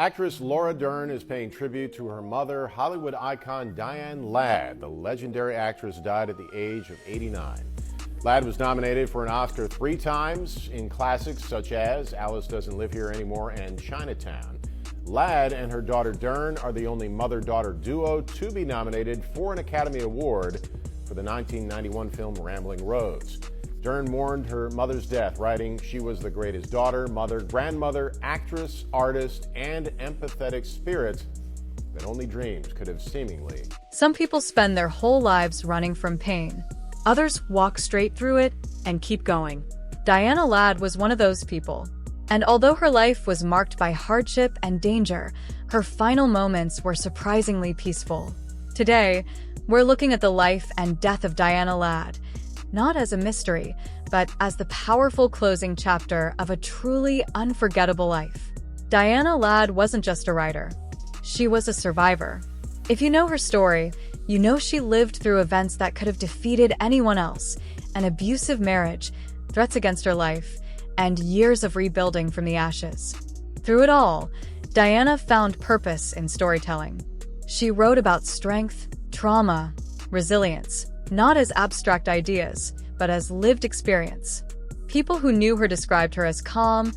Actress Laura Dern is paying tribute to her mother, Hollywood icon Diane Ladd. The legendary actress died at the age of 89. Ladd was nominated for an Oscar 3 times in classics such as Alice Doesn't Live Here Anymore and Chinatown. Ladd and her daughter Dern are the only mother-daughter duo to be nominated for an Academy Award for the 1991 film Rambling Rose. Dern mourned her mother's death, writing, "She was the greatest daughter, mother, grandmother, actress, artist, and empathetic spirit that only dreams could have seemingly." Some people spend their whole lives running from pain. Others walk straight through it and keep going. Diana Ladd was one of those people. And although her life was marked by hardship and danger, her final moments were surprisingly peaceful. Today, we're looking at the life and death of Diana Ladd, not as a mystery, but as the powerful closing chapter of a truly unforgettable life. Diana Ladd wasn't just a writer. She was a survivor. If you know her story, you know she lived through events that could have defeated anyone else: an abusive marriage, threats against her life, and years of rebuilding from the ashes. Through it all, Diana found purpose in storytelling. She wrote about strength, trauma, resilience, not as abstract ideas, but as lived experience. People who knew her described her as calm,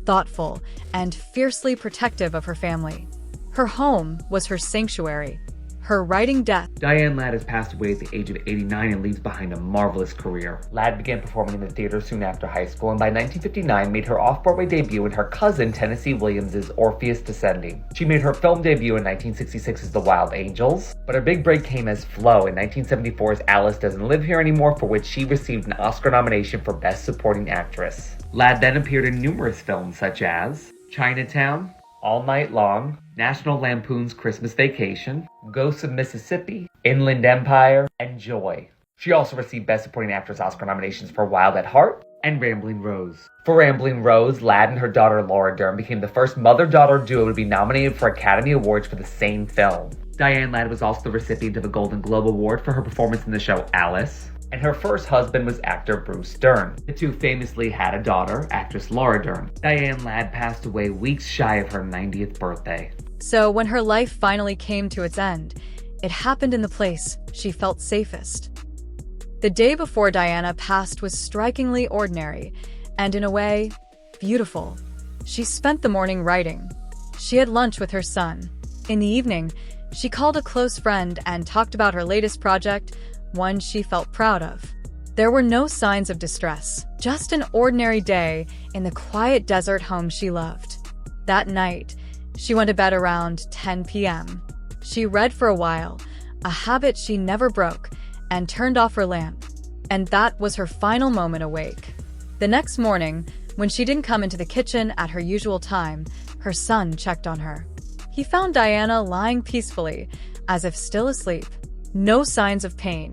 thoughtful, and fiercely protective of her family. Her home was her sanctuary. Her writing death. Diane Ladd has passed away at the age of 89 and leaves behind a marvelous career. Ladd began performing in the theater soon after high school, and by 1959 made her off-Broadway debut in her cousin Tennessee Williams' Orpheus Descending. She made her film debut in 1966 as The Wild Angels, but her big break came as Flo in 1974's Alice Doesn't Live Here Anymore, for which she received an Oscar nomination for Best Supporting Actress. Ladd then appeared in numerous films such as Chinatown, All Night Long, National Lampoon's Christmas Vacation, Ghosts of Mississippi, Inland Empire, and Joy. She also received Best Supporting Actress Oscar nominations for Wild at Heart and Rambling Rose. For Rambling Rose, Ladd and her daughter Laura Dern became the first mother-daughter duo to be nominated for Academy Awards for the same film. Diane Ladd was also the recipient of a Golden Globe Award for her performance in the show Alice, and her first husband was actor Bruce Dern. The two famously had a daughter, actress Laura Dern. Diane Ladd passed away weeks shy of her 90th birthday. So when her life finally came to its end, it happened in the place she felt safest. The day before Diana passed was strikingly ordinary, and in a way, beautiful. She spent the morning writing. She had lunch with her son. In the evening, she called a close friend and talked about her latest project, one she felt proud of. There were no signs of distress, just an ordinary day in the quiet desert home she loved. That night, she went to bed around 10 p.m. She read for a while, a habit she never broke, and turned off her lamp. And that was her final moment awake. The next morning, when she didn't come into the kitchen at her usual time, her son checked on her. He found Diana lying peacefully, as if still asleep. No signs of pain.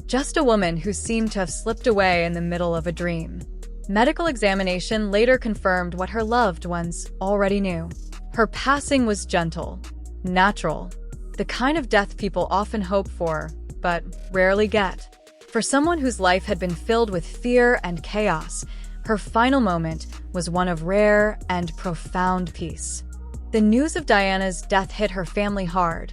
Just a woman who seemed to have slipped away in the middle of a dream. Medical examination later confirmed what her loved ones already knew. Her passing was gentle, natural, the kind of death people often hope for, but rarely get. For someone whose life had been filled with fear and chaos, her final moment was one of rare and profound peace. The news of Diana's death hit her family hard,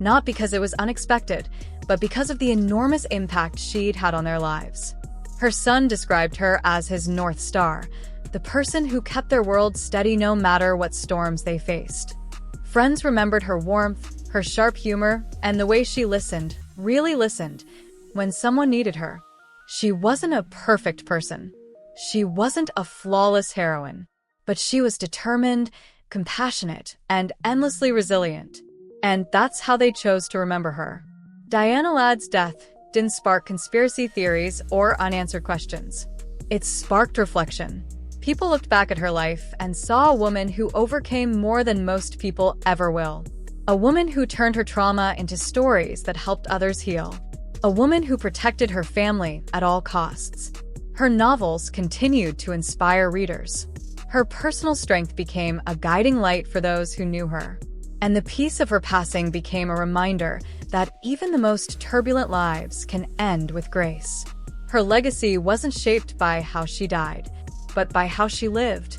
not because it was unexpected, but because of the enormous impact she'd had on their lives. Her son described her as his North Star, the person who kept their world steady no matter what storms they faced. Friends remembered her warmth, her sharp humor, and the way she listened, really listened, when someone needed her. She wasn't a perfect person. She wasn't a flawless heroine, but she was determined, compassionate, and endlessly resilient. And that's how they chose to remember her. Diana Ladd's death didn't spark conspiracy theories or unanswered questions. It sparked reflection. People looked back at her life and saw a woman who overcame more than most people ever will. A woman who turned her trauma into stories that helped others heal. A woman who protected her family at all costs. Her novels continued to inspire readers. Her personal strength became a guiding light for those who knew her. And the peace of her passing became a reminder that even the most turbulent lives can end with grace. Her legacy wasn't shaped by how she died, but by how she lived.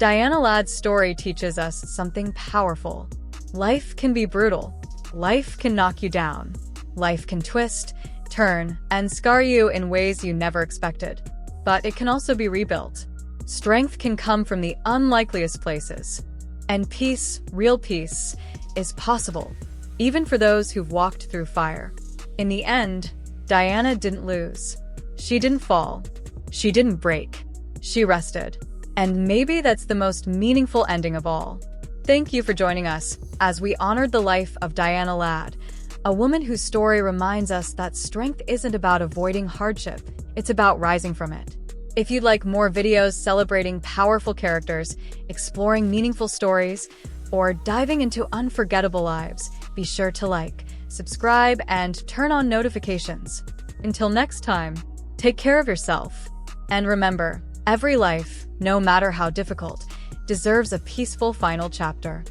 Diana Ladd's story teaches us something powerful. Life can be brutal. Life can knock you down. Life can twist, turn, and scar you in ways you never expected. But it can also be rebuilt. Strength can come from the unlikeliest places. And peace, real peace, is possible, even for those who've walked through fire. In the end, Diana didn't lose. She didn't fall. She didn't break. She rested. And maybe that's the most meaningful ending of all. Thank you for joining us as we honored the life of Diana Ladd, a woman whose story reminds us that strength isn't about avoiding hardship, it's about rising from it. If you'd like more videos celebrating powerful characters, exploring meaningful stories, or diving into unforgettable lives, be sure to like, subscribe, and turn on notifications. Until next time, take care of yourself. And remember, every life, no matter how difficult, deserves a peaceful final chapter.